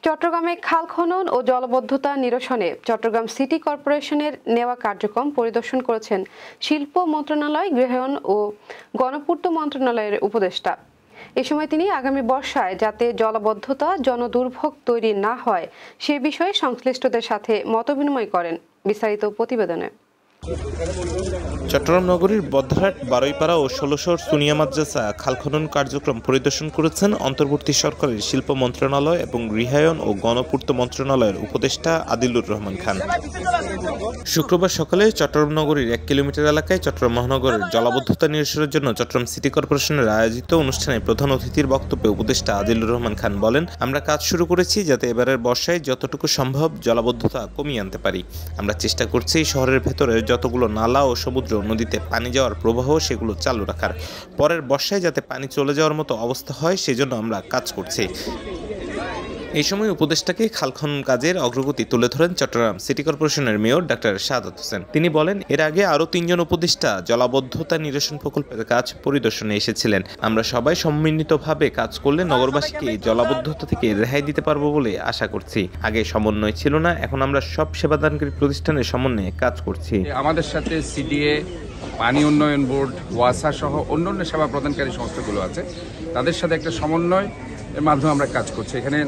চট্টগ্রামে খাল খনন ও জলাবদ্ধতা নিরসনে চট্টগ্রাম সিটি কর্পোরেশনের নেওয়া কার্যক্রম পরিদর্শন করেছেন শিল্প মন্ত্রণালয়, গৃহায়ন ও গণপূর্ত মন্ত্রণালয়ের উপদেষ্টা। এ সময় তিনি আগামী বর্ষায় যাতে জলাবদ্ধতা জনদুর্ভোগ তৈরি না হয় সে বিষয়ে সংশ্লিষ্টদের সাথে মতবিনিময় করেন। বিস্তারিত প্রতিবেদনে। চট্টগ্রাম নগরীর বদ্ধরাট, বারৈপাড়া ও ১৬০০ সুনিয়া মাদ্রাসা খাল খনন কার্যক্রম পরিদর্শন করেছেন অন্তর্বর্তী সরকারের শিল্প মন্ত্রণালয় এবং গৃহায়ন ও গণপূর্ত মন্ত্রণালয়ের উপদেষ্টা আদিলুর রহমান খান। শুক্রবার সকালে চট্টগ্রাম নগরীর ১ কিলোমিটার এলাকায় চট্টগ্রাম মহানগরের জলাবদ্ধতা নিরসনের জন্য চট্টগ্রাম সিটি কর্পোরেশনের আয়োজিত অনুষ্ঠানে প্রধান অতিথির বক্তব্যে উপদেষ্টা আদিলুর রহমান খান বলেন, আমরা কাজ শুরু করেছি যাতে এবারের বর্ষায় যতটুকু সম্ভব জলাবদ্ধতা কমিয়ে আনতে পারি। আমরা চেষ্টা করছি শহরের ভেতরে যতগুলো নালা ও সমুদ্র নদীতে পানি যাওয়ার প্রবাহ সেগুলো চালু রাখার, পরের বর্ষায় যাতে পানি চলে যাওয়ার মতো অবস্থা হয় সেজন্য আমরা কাজ করছি। এই সময় উপদেষ্টাকে খাল খনন কাজের অগ্রগতি তুলে ধরেন চট্টগ্রাম সিটি কর্পোরেশনের মেয়র ডাক্তার শাহাদাত হোসেন। তিনি বলেন, এর আগে আরও ৩ জন উপদেষ্টা জলাবদ্ধতা নিরসন প্রকল্পের কাজ পরিদর্শনে এসেছিলেন। আমরা সবাই সম্মিলিতভাবে কাজ করলে নগরবাসীকে জলাবদ্ধতা থেকে রেহাই দিতে পারবো বলে আশা করছি। আগে সমন্বয় ছিল না, এখন আমরা সব সেবাদানকারী প্রতিষ্ঠানের সমন্বয়ে কাজ করছি। আমাদের সাথে সিডিএ, পানি উন্নয়ন বোর্ড, ওয়াসা সহ অন্যান্য সেবা প্রদানকারী সংস্থাগুলো আছে, তাদের সাথে একটা সমন্বয় এর মাধ্যমে আমরা কাজ করছি। এখানে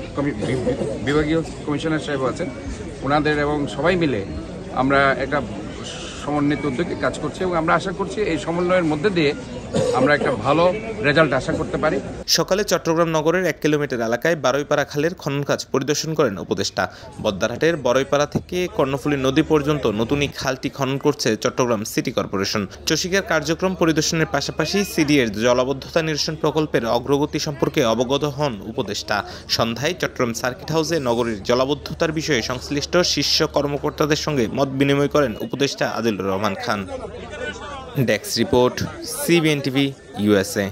বিভাগীয় কমিশনার সাহেব আছেন, ওনাদের এবং সবাই মিলে আমরা একটা সমন্বিত উদ্যোগে কাজ করছি এবং আমরা আশা করছি এই সমন্বয়ের মধ্যে দিয়ে আমরা একটা ভালো রেজাল্ট আশা করতে পারি। সকালে চট্টগ্রাম নগরের ১ কিলোমিটার এলাকায় বারৈপাড়া খালের খনন কাজ পরিদর্শন করেন উপদেষ্টা। বদ্দারহাটের বড়ইপাড়া থেকে কর্ণফুলী নদী পর্যন্ত নতুন এই খালটি খনন করছে চট্টগ্রাম সিটি কর্পোরেশন। চসিকার কার্যক্রম পরিদর্শনের পাশাপাশি সিডিএর জলাবদ্ধতা নিরসন প্রকল্পের অগ্রগতি সম্পর্কে অবগত হন উপদেষ্টা। সন্ধ্যায় চট্টগ্রাম সার্কিট হাউসে নগরীর জলাবদ্ধতার বিষয়ে সংশ্লিষ্ট শীর্ষ কর্মকর্তাদের সঙ্গে মত বিনিময় করেন উপদেষ্টা Adilur Rahman Khan. Desk report, CBN TV, USA।